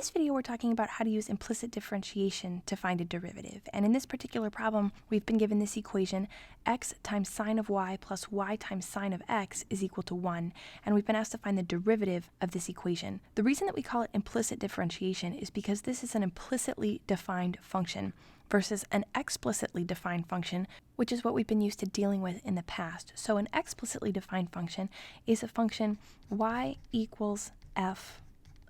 this video, we're talking about how to use implicit differentiation to find a derivative. And in this particular problem, we've been given this equation, x times sine of y plus y times sine of x is equal to 1. And we've been asked to find the derivative of this equation. The reason that we call it implicit differentiation is because this is an implicitly defined function versus an explicitly defined function, which is what we've been used to dealing with in the past. So an explicitly defined function is a function y equals f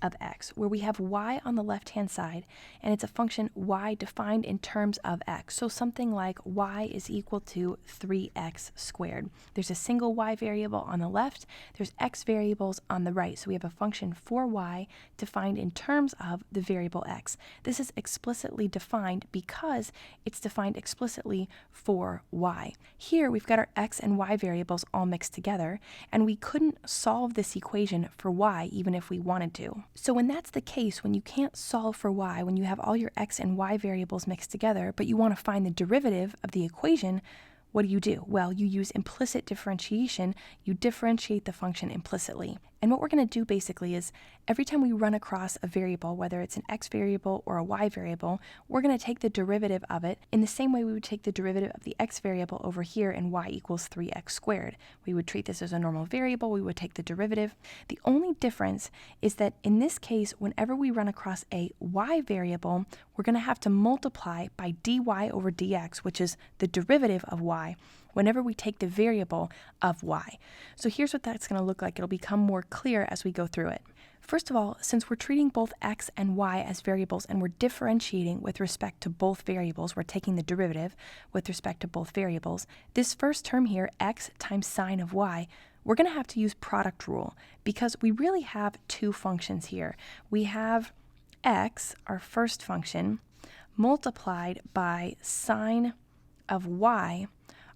of x, where we have y on the left-hand side, and it's a function y defined in terms of x. So something like y is equal to 3x squared. There's a single y variable on the left, there's x variables on the right. So we have a function for y defined in terms of the variable x. This is explicitly defined because it's defined explicitly for y. Here we've got our x and y variables all mixed together, and we couldn't solve this equation for y even if we wanted to. So when that's the case, when you can't solve for y, when you have all your x and y variables mixed together, but you want to find the derivative of the equation, what do? Well, you use implicit differentiation. You differentiate the function implicitly. And what we're going to do basically is every time we run across a variable, whether it's an x variable or a y variable, we're going to take the derivative of it in the same way we would take the derivative of the x variable over here in y equals 3x squared. We would treat this as a normal variable. We would take the derivative. The only difference is that in this case, whenever we run across a y variable, we're going to have to multiply by dy over dx, which is the derivative of y, whenever we take the variable of y. So here's what that's going to look like. It'll become more clear as we go through it. First of all, since we're treating both x and y as variables and we're differentiating with respect to both variables, we're taking the derivative with respect to both variables, this first term here, x times sine of y, we're going to have to use product rule because we really have two functions here. We have x, our first function, multiplied by sine of y,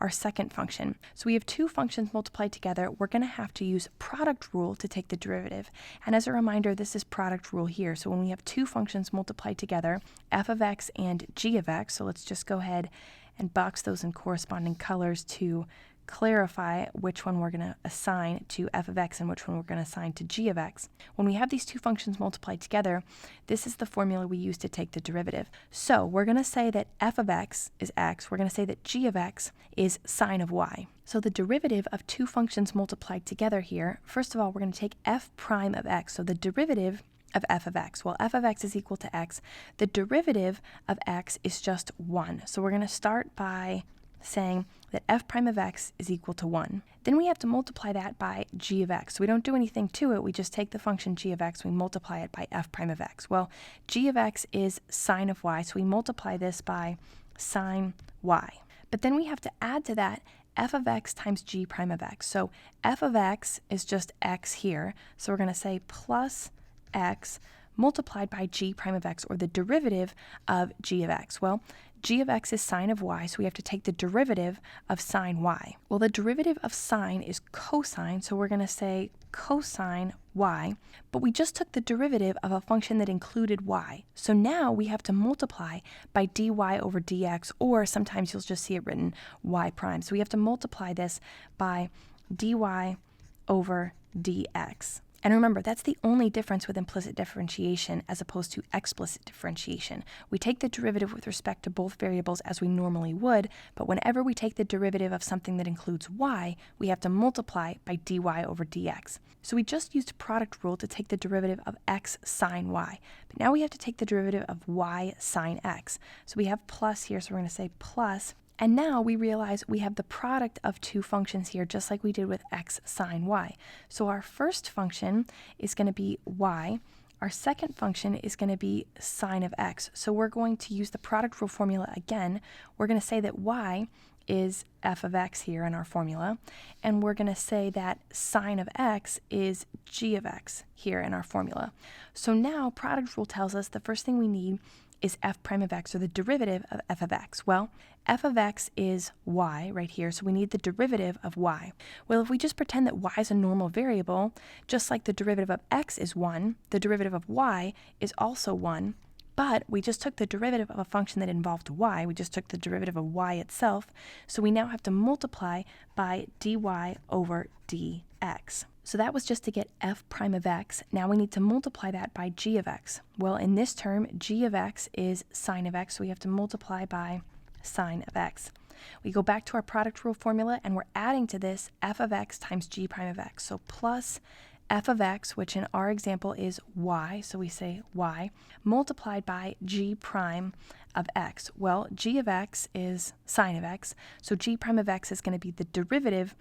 our second function. So we have two functions multiplied together. We're going to have to use product rule to take the derivative. And as a reminder, this is product rule here. So when we have two functions multiplied together, f of x and g of x, so let's just go ahead and box those in corresponding colors to clarify which one we're going to assign to f of x and which one we're going to assign to g of x. When we have these two functions multiplied together, this is the formula we use to take the derivative. So we're going to say that f of x is x. We're going to say that g of x is sine of y. So the derivative of two functions multiplied together here, first of all, we're going to take f prime of x. So the derivative of f of x. Well, f of x is equal to x. The derivative of x is just 1. So we're going to start by saying that f prime of x is equal to 1. Then we have to multiply that by g of x. So we don't do anything to it. We just take the function g of x, we multiply it by f prime of x. Well, g of x is sine of y, so we multiply this by sine y. But then we have to add to that f of x times g prime of x. So f of x is just x here. So we're going to say plus x multiplied by g prime of x, or the derivative of g of x. Well, g of x is sine of y, so we have to take the derivative of sine y. Well, the derivative of sine is cosine, so we're going to say cosine y, but we just took the derivative of a function that included y. So now we have to multiply by dy over dx, or sometimes you'll just see it written y prime. So we have to multiply this by dy over dx. And remember, that's the only difference with implicit differentiation as opposed to explicit differentiation. We take the derivative with respect to both variables as we normally would, but whenever we take the derivative of something that includes y, we have to multiply by dy over dx. So we just used product rule to take the derivative of x sine y. But now we have to take the derivative of y sine x. So we have plus here, so we're going to say plus. And now we realize we have the product of two functions here, just like we did with x sine y. So our first function is going to be y. Our second function is going to be sine of x. So we're going to use the product rule formula again. We're going to say that y is f of x here in our formula, and we're going to say that sine of x is g of x here in our formula. So now product rule tells us the first thing we need is f prime of x, or the derivative of f of x. Well, f of x is y right here, so we need the derivative of y. Well, if we just pretend that y is a normal variable, just like the derivative of x is 1, the derivative of y is also 1, but we just took the derivative of a function that involved y. We just took the derivative of y itself, so we now have to multiply by dy over dx. So that was just to get f prime of x. Now we need to multiply that by g of x. Well, in this term, g of x is sine of x, so we have to multiply by sine of x. We go back to our product rule formula, and we're adding to this f of x times g prime of x. So plus f of x, which in our example is y, so we say y, multiplied by g prime of x. Well, g of x is sine of x, so g prime of x is going to be the derivative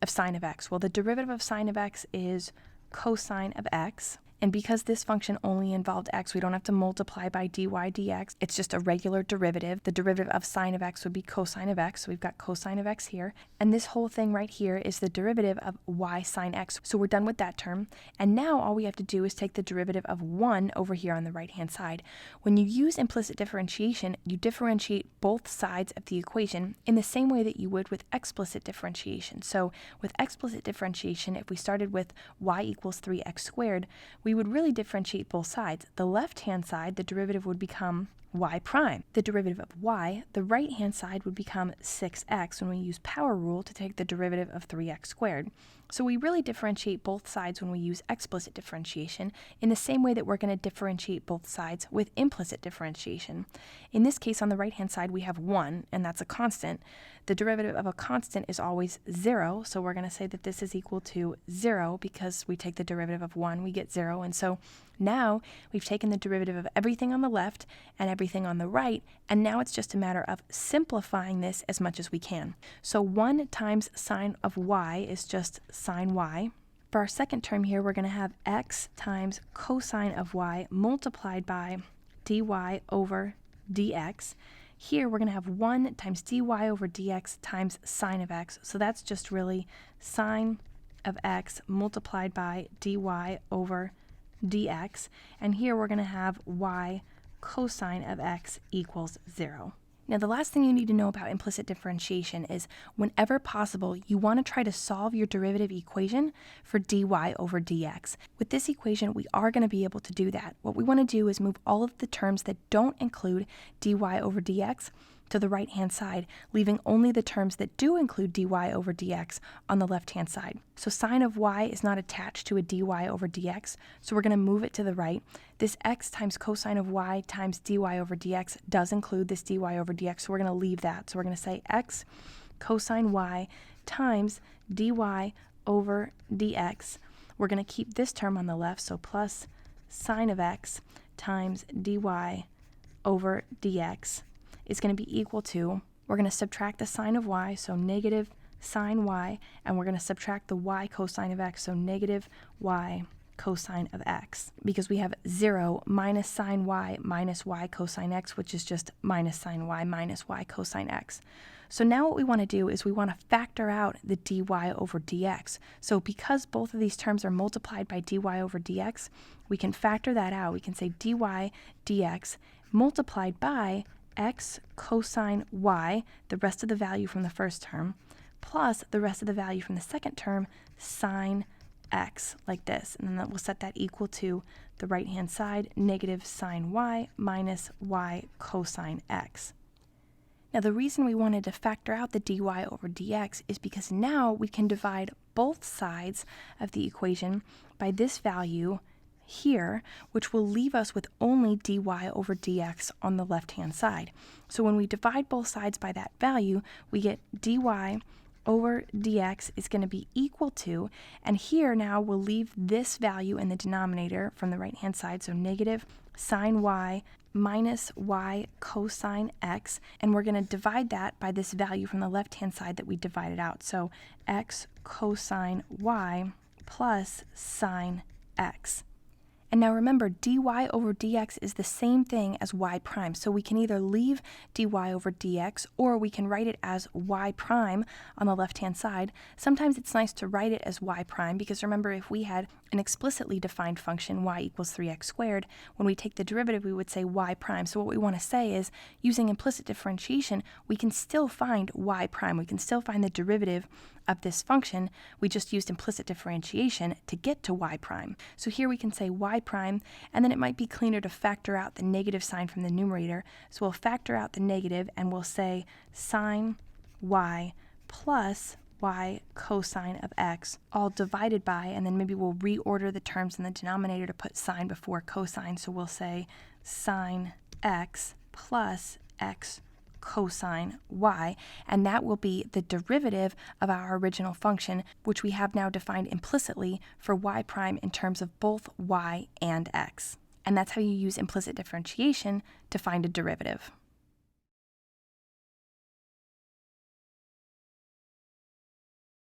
of sine of x. Well, the derivative of sine of x is cosine of x. And because this function only involved x, we don't have to multiply by dy dx. It's just a regular derivative. The derivative of sine of x would be cosine of x. So we've got cosine of x here. And this whole thing right here is the derivative of y sine x. So we're done with that term. And now all we have to do is take the derivative of 1 over here on the right-hand side. When you use implicit differentiation, you differentiate both sides of the equation in the same way that you would with explicit differentiation. So with explicit differentiation, if we started with y equals 3x squared, we would really differentiate both sides. The left-hand side, the derivative would become y prime. The derivative of y, the right-hand side would become 6x when we use power rule to take the derivative of 3x squared. So we really differentiate both sides when we use explicit differentiation in the same way that we're going to differentiate both sides with implicit differentiation. In this case, on the right-hand side, we have 1, and that's a constant. The derivative of a constant is always 0, so we're going to say that this is equal to 0 because we take the derivative of 1, we get 0, and so now we've taken the derivative of everything on the left and everything on the right, and now it's just a matter of simplifying this as much as we can. So 1 times sine of y is just sine y. For our second term here, we're going to have x times cosine of y multiplied by dy over dx. Here we're going to have 1 times dy over dx times sine of x. So that's just really sine of x multiplied by dy over dx. And here we're going to have y cosine of x equals 0. Now, the last thing you need to know about implicit differentiation is whenever possible, you want to try to solve your derivative equation for dy over dx. With this equation, we are going to be able to do that. What we want to do is move all of the terms that don't include dy over dx to the right-hand side, leaving only the terms that do include dy over dx on the left-hand side. So sine of y is not attached to a dy over dx, so we're going to move it to the right. This x times cosine of y times dy over dx does include this dy over dx, so we're going to leave that. So we're going to say x cosine y times dy over dx. We're going to keep this term on the left, so plus sine of x times dy over dx is going to be equal to, we're going to subtract the sine of y, so negative sine y, and we're going to subtract the y cosine of x, so negative y cosine of x, because we have 0 minus sine y minus y cosine x, which is just minus sine y minus y cosine x. So now what we want to do is we want to factor out the dy over dx. So because both of these terms are multiplied by dy over dx, we can factor that out. We can say dy dx multiplied by x cosine y, the rest of the value from the first term, plus the rest of the value from the second term, sine x, like this. And then we'll set that equal to the right-hand side, negative sine y minus y cosine x. Now, the reason we wanted to factor out the dy over dx is because now we can divide both sides of the equation by this value here, which will leave us with only dy over dx on the left-hand side. So when we divide both sides by that value, we get dy over dx is going to be equal to, and here now we'll leave this value in the denominator from the right-hand side, so negative sine y minus y cosine x, and we're going to divide that by this value from the left-hand side that we divided out, so x cosine y plus sine x. And now remember, dy over dx is the same thing as y prime, so we can either leave dy over dx or we can write it as y prime on the left-hand side. Sometimes it's nice to write it as y prime because remember, if we had an explicitly defined function, y equals 3x squared, when we take the derivative, we would say y prime. So what we want to say is, using implicit differentiation, we can still find y prime. We can still find the derivative of this function. We just used implicit differentiation to get to y prime. So here we can say y prime, and then it might be cleaner to factor out the negative sign from the numerator. So we'll factor out the negative, and we'll say sine y plus y cosine of x, all divided by, and then maybe we'll reorder the terms in the denominator to put sine before cosine. So we'll say sine x plus x cosine y, and that will be the derivative of our original function, which we have now defined implicitly for y prime in terms of both y and x. And that's how you use implicit differentiation to find a derivative.